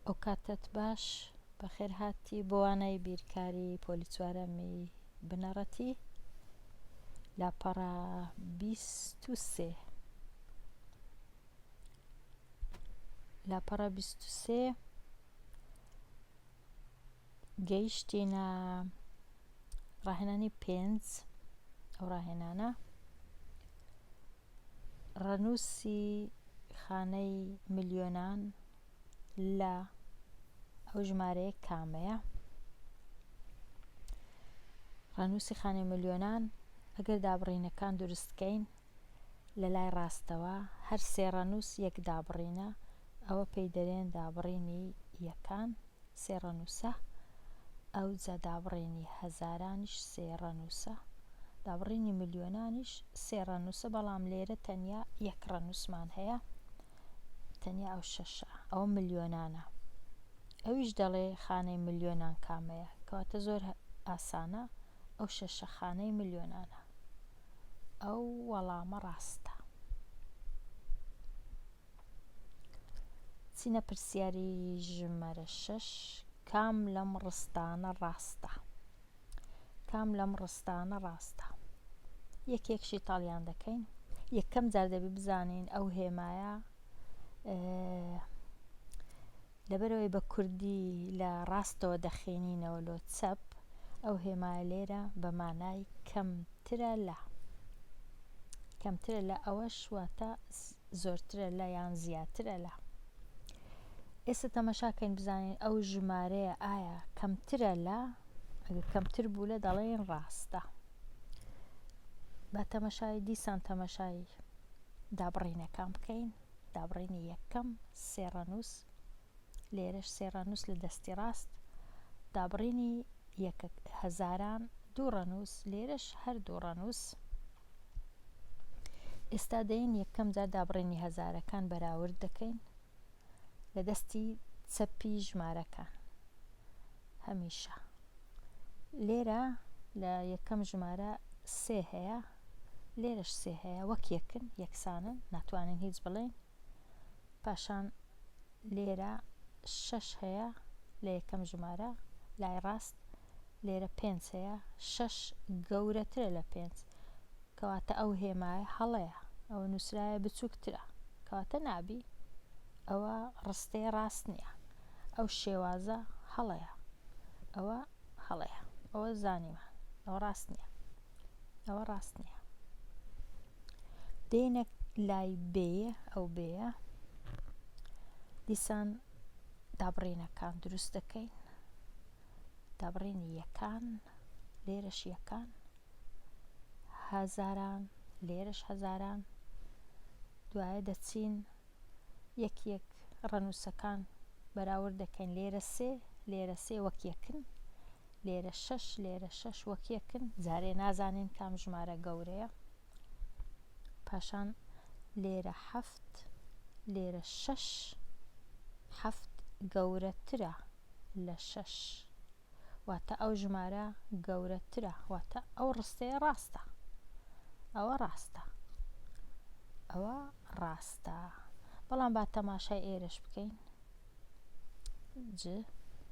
ئەو کاتت باش بەخێر هاتی بۆ وانای بیرکاری پۆلی چوارەمی بنەڕەتی لاپەڕە 23 لاپەڕە 23 گەیشتینە ڕاهێنانی 5 ئەو ڕاهێنانە ڕەنووسی خانەی ملیۆنان لە ئەو ژمارەیە کامەیە؟ ڕەنووسی خانەی ملیۆنان ئەگەر دابڕینەکان دروستکەین لە لای ڕاستەوە هەر سێ ڕەنووس یەک دابڕینە ئەوە پێی دەرێن دابڕینی یەکان سێ ڕەنووسە ئەو جا دابڕینی هەزارانیش سێ ڕەنووسە دابڕینی ملیۆنانیش سێ ڕەنووسە بەڵام لێرە تەنیا یەک ڕەنووسمان هەیە تەنیا ئەو شەشە ئەوە ملیۆنانە ئەویش دەڵێ خانەی ملیۆنان کامەیە کەواتە زۆر ئاسانە ئەو شەشە خانەی ملیۆنانە ئەو وەڵامە ڕاستە چینە پرسیاری ژمارە 6 کام لەم ڕستانە ڕاستە کام لەم ڕستانە ڕاستە یەکێکشی تاڵیان دەکەین یەکەم جار دەبی بزانین ئەو هێمایە لەبەرەوەی بە کوردی لە ڕاستەوە دەخێنینەوە لۆ چەپ ئەو هێمایە لێرە بە مانای کەمترە لە ئەوەش واتە زۆرترە لە یان زیاترە لە ئێستا تەمەشاکەین بزانین ئەو ژمارەیە ئایا کەمترە لە ئەگەر کەمتر بوو لە دەڵێن ڕاستە با تەمەشای دیسان تەمەشای دابڕینەکان بکەین دابڕینی یەکەم سێ ڕەنووس لێرەش سێ ڕەنووس لە دەستی ڕاست دابڕینی هەزاران دوو ڕەنووس لێرەش هەر دوو ڕەنووس ئێستا دەین یەکەم جار دابڕینی هەزارەکان بەراورد دەکەین لە دەستی چەپی ژمارەکان هەمیشە لێرە لە یەکەم ژمارە سێ هەیە لێرەش سێ هەیە وەک یەکن یەکسانن ناتوانین هیچ بڵێن پاشان لێرە 6 هەیە لە یەکەم ژمارە لای ڕاست لێرە 5 هەیە 6 گەورەترە لە 5 کەواتە ئەو هێمایە هەڵەیە ئەوە نووسرایە بچووکترە کەواتە نابی ئەوە ڕستەی ڕاست نییە ئەو شێوازە هەڵەیە ئەوە هەڵەیە ئەوە زانیوە ئەوە ڕاست نییە ئەوە ڕاست نییە دێنە لای بێیە ئەو بێیە دیسان دابڕینەکان دروست دەکەین دابڕینی یەکان لێرەش یەکان هەزاران لێرەش هەزاران دوایە دەچین یەک ڕەنووسەکان بەراورد دەکەین لێرە سێ وەک یەکن لێرە 6 لێرە 6 وەک یەکن جارێ نازانین کام ژمارە گەورەیە پاشان لێرە 7 لێرە 6 7 گەورەترە لە 6 واتە ئەو ژمارە گەورەترە واتە ئەو ڕستەیە ڕاستە ئەوە ڕاستە بەڵام با تەماشای ئێرەش بکەین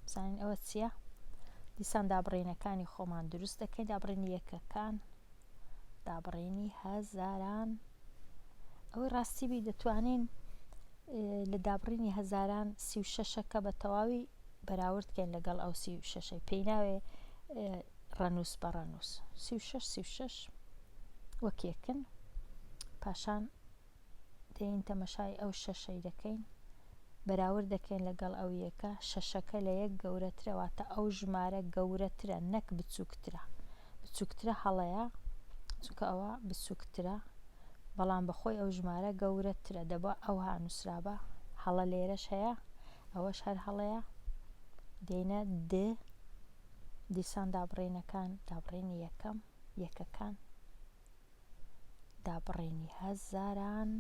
بزانین ئەوە چییە دیسان دابڕینەکانی خۆمان دروست دەکەین دابڕینی یەکەکان دابڕینی هەزاران ئەوەی ڕاستی بی دەتوانین لە دابڕینی هەزاران 36ەکە بە تەواوی بەراوردکەین لەگەڵ ئەو 36 پێی ناوێ ڕەنووس بە ڕەنووس 36 وەک یەکن پاشان دێین تەمەشای ئەو شەشەی دەکەین بەراورد دەکەین لەگەڵ ئەو یەکە شەشەکە لە یەک گەورەترە واتە ئەو ژمارە گەورەترە نەک بچووکترە هەڵەیە چونکە ئەوە بچووکترە بەڵام بەخۆی ئەو ژمارە گەورەترە دەبا ئەو هانووسرابە هەڵە لێرەش هەیە ئەوەش هەر هەڵەیە دێنە دیسان دابڕینەکان دابڕینی یەکەکان دابڕینی هەزاران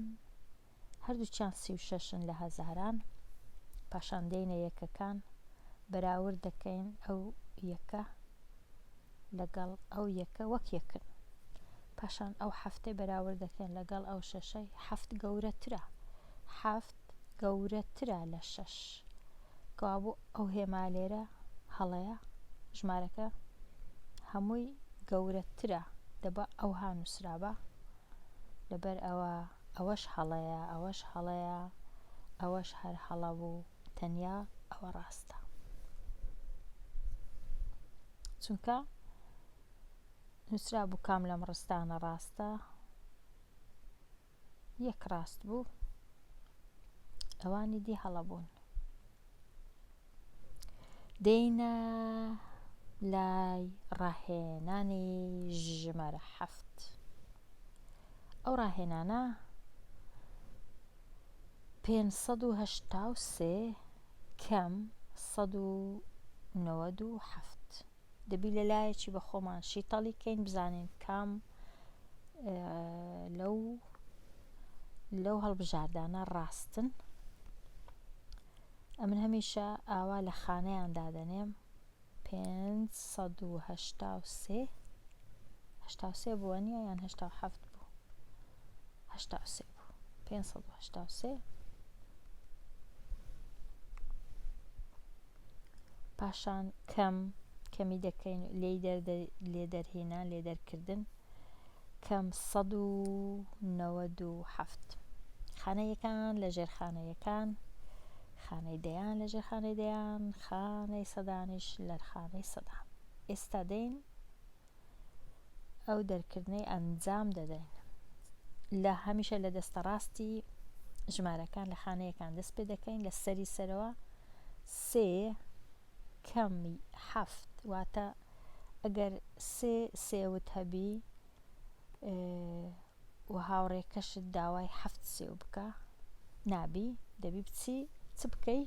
هەردووچیان 36ن لە هەزاران پاشان دێنە یەکەکان بەراورد دەکەین ئەو یەکە لەگەڵ ئەو یەکە وەک یەکن پاشان ئەو هەفتەی بەراورد دەکەین لەگەڵ ئەو شەشەی هەفت گەورەترە لە 6 کەوابوو ئەو هێما لێرە هەڵەیە ژمارەکە هەمووی گەورەترە دەبا ئەو هانووسرابە لەبەر ئەوەش هەڵەیە ئەوەش هەڵەیە ئەوەش هەر هەڵە بوو تەنیا ئەوە ڕاستە چونکە نووسرا بوو کام لەم ڕستانە ڕاستە یەک ڕاست بوو ئەوانی دی هەڵە بوون دێینە لای ڕاهێنانی ژمارە 7 ئەو ڕاهێنانە 583 کەم 197 دەبی لە لایەکی بە خۆمان شیتەڵی کەین بزانین کام لەو هەڵبژاردانە ڕاستن ئەمن هەمیشە ئاوا لە خانەیان دادەنێم 583 83 بووە نیە یان 87 بوو 83 بوو 583 پاشان کەمی دەکەین لێ دەرهێنان لێ دەرکردن کەم 197 خانەیەکان لە ژێر خانەیەکان خانەی دەیان لە ژێر خانەی دەیان خانەی سەدانیش لە خانەی سەدان ئێستا دەین ئەو دەرکردنەی ئەنجام دەدەین لە هەمیشە لە دەستە ڕاستی ژمارەکان لە خانەیەکان دەست پێ دەکەین لە سەری سەرەوە 3 کەمی 7 واتە ئەگەر 3 وت هەبی و هاوڕێکەشت داوای 7 سێو بکە نابی دەبی بچی چ بکەی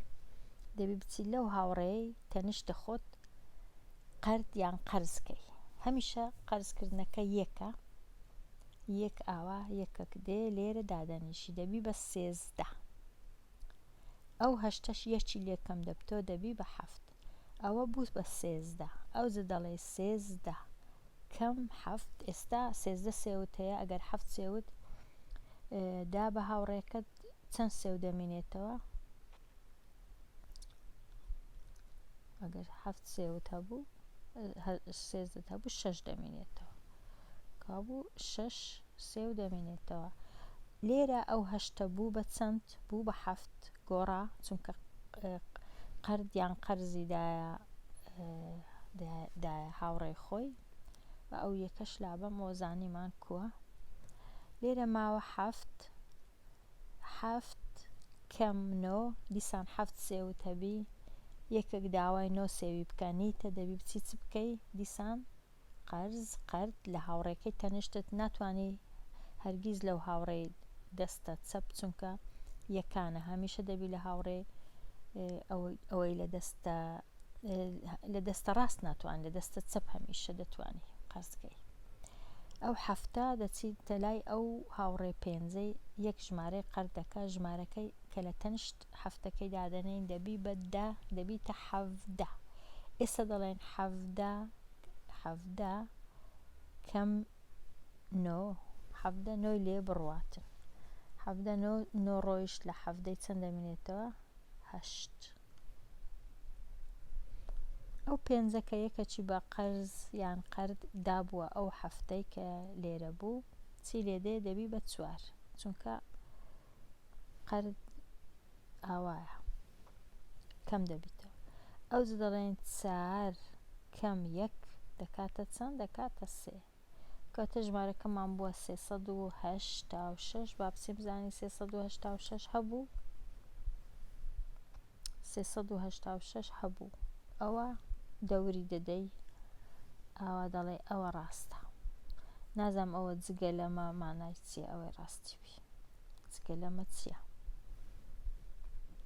دەبی بچی لەو هاوڕێی تەنیشتە خۆت قەرد یان قەرزکەی هەمیشە قەرزکردنەکە یەکە یەک ئاوا یەکەک دێ لێرە دادەنیشی دەبی بە 13 ئەو هەشتەش یەکی لێکەم دەبتۆ دەبی بە 7 ئەوە بوو بە 13 ئەو ز دەڵێ 13 کەم 7 ئێستا 13 سێوت هەیە ئەگەر 7 سێوت دا بە هاوڕێکت چەند سێو دەمێنێتەوە ئەگەر 7 سێوت هەبوو 13 هەبوو 6 دەمێنێتەوە کابوو 6 سێو دەمێنێتەوە لێرە ئەو هەشتە بوو بە چەند بوو بە 7 گۆڕا چونکە قەرد یان قەرزی دایە هاوڕێی خۆی و ئەو یەکەش لابە مۆزانیمان کووە لێرە ماوە 7 کەم 9 دیسان 7 سێوت هەبی یەکێک داوای 9 سێوی بکەنیتە دەبی بچی چ بکەی دیسان قەرد لە هاوڕێکەی تەنیشتت ناتوانانی هەرگیز لەو هاوڕێی دەستە چەپ چونکە یەکانە هەمیشە دەبی لە هاوڕێ ئەوەی لە دەستە ڕاست ناتوان لە دەستە چەپ هەمیشە دەتوانی قەرزکەی ئەو هەفتە دەچیتە لای ئەو هاوڕێ پێنجەی یەک ژمارەی قەردەکە ژمارەکەی کە لە تەنیشت هەفتەکەی دادەنین دەبی بە دەبیتە 17 ئێستا دەڵێن 17 کەم 9 لێ بڕواتن 9 ڕۆیشت لە 17 چەند دەمێنێتەوە 8 ئەو پێنجەکە یەکەکی بە قەرز یان قەرد دابووە ئەو هەفتەی کە لێرە بوو چی لێدێ دەبی بە 4 چونکە قەرد ئاوایە کەم دەبیتەوە ئەو دەڵێن 4 کەم 1 دەکاتە چەند دەکاتە 3 کاتە ژمارەکەمان بووە 386 با بچێ بزانین 386 هەبوو 386 هەبوو ئەوە دەوری دەدەی ئاوا دەڵێ ئەوە ڕاستە نازام ئەوە جگە لەمە مانای چییە ئەوەی ڕاستی بی جگە لەمە چییە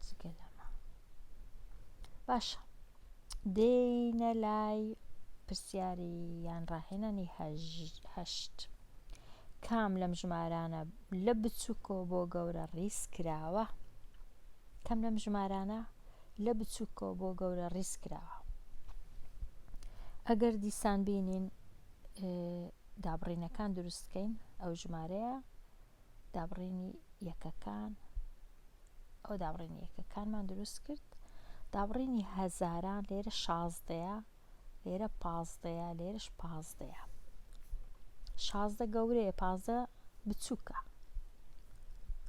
جگە لەمە باشە دێینە لای پرسیاری یان ڕاهێنانی 8 کام لەم ژمارانە لە بچووکەوە بۆ گەورە ڕیس کراوە کەم لەم ژمارانە لە بچووکەوە بۆ گەورە ڕیس کراوە ئەگەر دیسان بینین دابڕینەکان دروستکەین ئەو ژمارەیە دابڕینی یەکەکان ئەو دابڕینی یەکەکانمان دروست کرد دابڕینی هەزاران لێرە 16ەیە، لێرە 15ەیە، لێرەش 15ەیە. 16 گەورەیە، 15 بچووکە،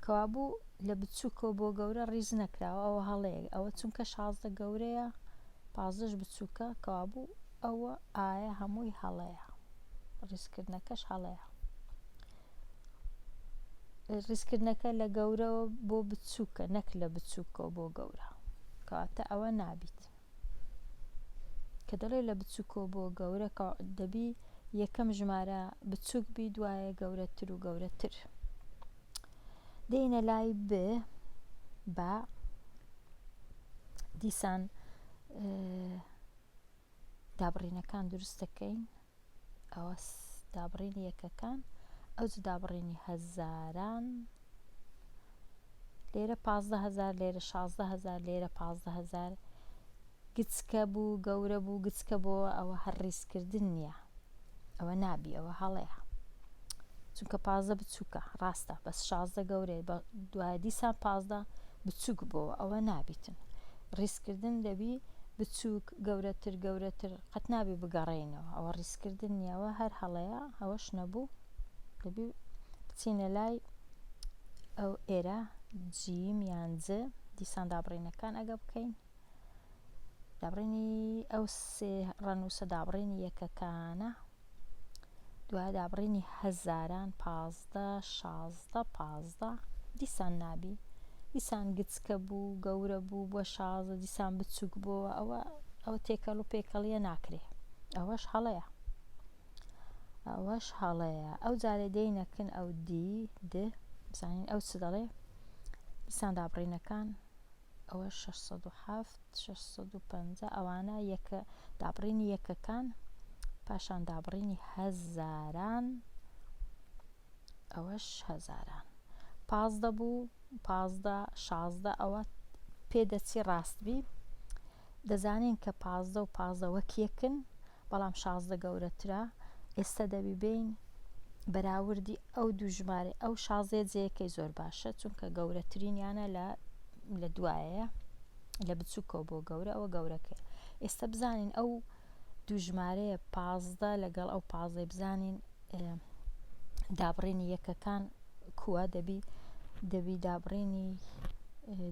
کەوابوو لە بچووکەوە بۆ گەورە ڕیز نەکراوە، ئەوە هەڵەیە، ئەوە چونکە 16 گەورەیە 15ش بچووکە، کەوابوو ئەوە ئایە هەمووی هەڵەیە، ڕیزکردنەکەش هەڵەیە. ڕیزکردنەکە لە گەورەوە بۆ بچووکە، نەک لە بچووکەوە بۆ گەورە، کەواتە ئەوە نابیت. کە دەڵێ لە بچووکەوە بۆ گەورە دەبی یەکەم ژمارە بچووک بی، دوایە گەورەتر و گەورەتر. دێنە لای ب، بە دیسان دابڕینەکان دروست دەکەین، ئەوە دابڕینی یەکەکان، ئەو دابڕینی هەزاران، لێرە 15,000، لێرە 16,000، لێرە 15,000. گچکە بوو، گەورە بوو، گچکە بووە، ئەوە هەر ڕیزکردن نییە، ئەوە نابی، ئەوە هەڵەیە، چونکە 15 بچووکە، ڕاستە، بەس 16 گەورەیە، دوایە دیسان 15 بچووک بووە، ئەوە نابیتن. ڕیزکردن دەبی بچووک، گەورەتر، گەورەتر، قەت نابی بگەڕێنەوە، ئەوە ڕیزکردن نییە، ئەوە هەر هەڵەیە، ئەوەش نەبوو، دەبی بچینە لای ئەو ئێرە جیم یان ج، دیسان دابڕینەکان ئەگە بکەین. دابڕینی ئەو سێ ڕەنووسە دابڕینی یەکەکانە، دوای دابڕینی هەزاران، 15، 16، 15، دیسان نابی، دیسان گچکە بوو، گەورە بوو، بۆ 16 دیسان بچووک بووە، ئەوە تێکەڵ و پێکەڵیە ناکرێ، ئەوەش هەڵەیە، ئەوەش هەڵەیە. ئەو جارێ دێینەکن ئەو دی، د، بزانین ئەو چ دەڵێ، دیسان دابڕینەکان، ئەوە 607، 650، ئەوانە دابڕینی یەکەکان، پاشان دابڕینی هەزاران، ئەوەش هەزاران. 15 بوو، 15، 16، ئەوە پێدەچی ڕاستبی، دەزانین کە 15 و 15 وەک یەکن، بەڵام 16 گەورەترە، ئێستا دەبی بین بەراوردی ئەو دوو ژمارە، ئەو 16 جەیەکەی زۆر باشە، چونکە گەورەترینیانە لە دوایەیە، لە بچووکەوە بۆ گەورە، ئەوە گەورەکەیە. ئێستا بزانین ئەو دوو ژمارەیە 15 لەگەڵ ئەو 15 بزانین دابڕینی یەکەکان کووە، دەبی دابڕینی،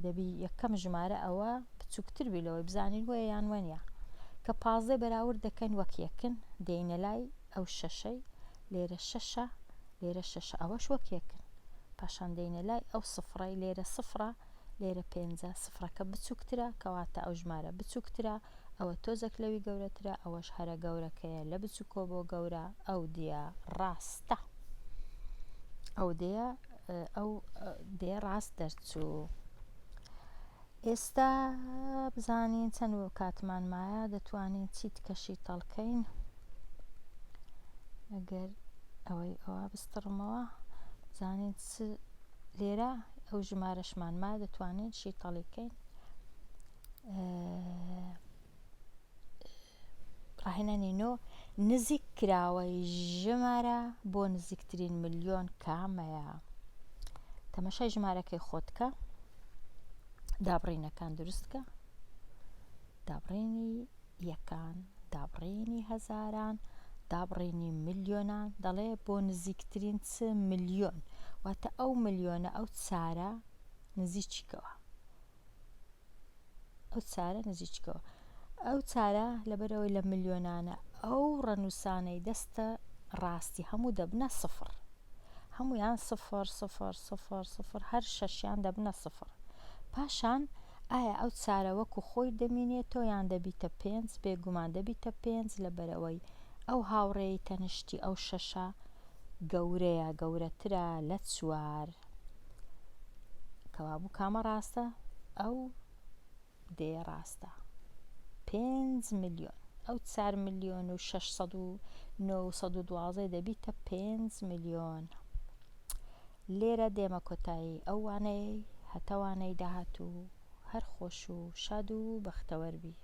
دەبی یەکەم ژمارە ئەوە بچووکتر بی لەوەی، بزانین وەیە یان وەنیە، کە 15 بەراورد دەکەین وەک یەکن، دێینە لای ئەو شەشەی، لێرە 6، لێرە 6، ئەوەش وەک یەکن، پاشان دێینە لای ئەو سفڕەی، لێرە 0، لێرە 5، سفرەکە بچووکترە، کەواتە ئەو ژمارە بچووکترە، ئەوە تۆزێک لەوی گەورەترە، ئەوەش هەرە گەورەکەیە لە بچووکەوە بۆ گەورە، ئەو دیە ڕاستە، ئەو دێ ڕاست دەرچوو. ئێستا بزانین چەند کاتمان مایە، دەتوانین چیت کەشی تەڵکەین، ئەگەر ئەوە بستڕمەوە، بزانین لێرە ئەو ژمارەشمان مایە، دەتوانین شی تەڵیکەین. ڕاهێنانی نزیک کراوەی ژمارە بۆ نزیکترین ملیۆن کامەیە؟ تەماشای ژمارەکەی خۆتکە، دابڕینەکان دروستکە، دابڕینی یەکان، دابڕینی هەزاران، دابڕینی ملیۆنان، دەڵێ بۆ نزیکترین چ ملیۆن، واتە ئەو ملیۆنە، ئەو چارە نزیچکەوە، ئەو چارە نزیچکەوە، ئەو چارە لەبەرەوەی لە ملیۆنانە، ئەو ڕەنووسانەی دەستە ڕاستی هەموو دەبنە سفر، هەمویان 0 0 0 0، هەر شەشیان دەبنە سفر. پاشان ئایا ئەو چارە وەکو خۆی دەمینێتەوە یان دەبیتە 5؟ بێگومان دەبیتە 5، لەبەرەوەی ئەو هاوڕێی تەنشتی ئەو شەشە گەورەیە، گەورەترە لە 4، کەوابوو کامە ڕاستە؟ ئەو دێ ڕاستە، 5 ملیۆن، ئەو 4 ملیۆن و 609,912 دەبیتە 5 ملیۆن. لێرە دێمە کۆتایی ئەو وانەی هەتەوانەی داهاتوو، هەر خۆش و شاد و بەختەوەربی.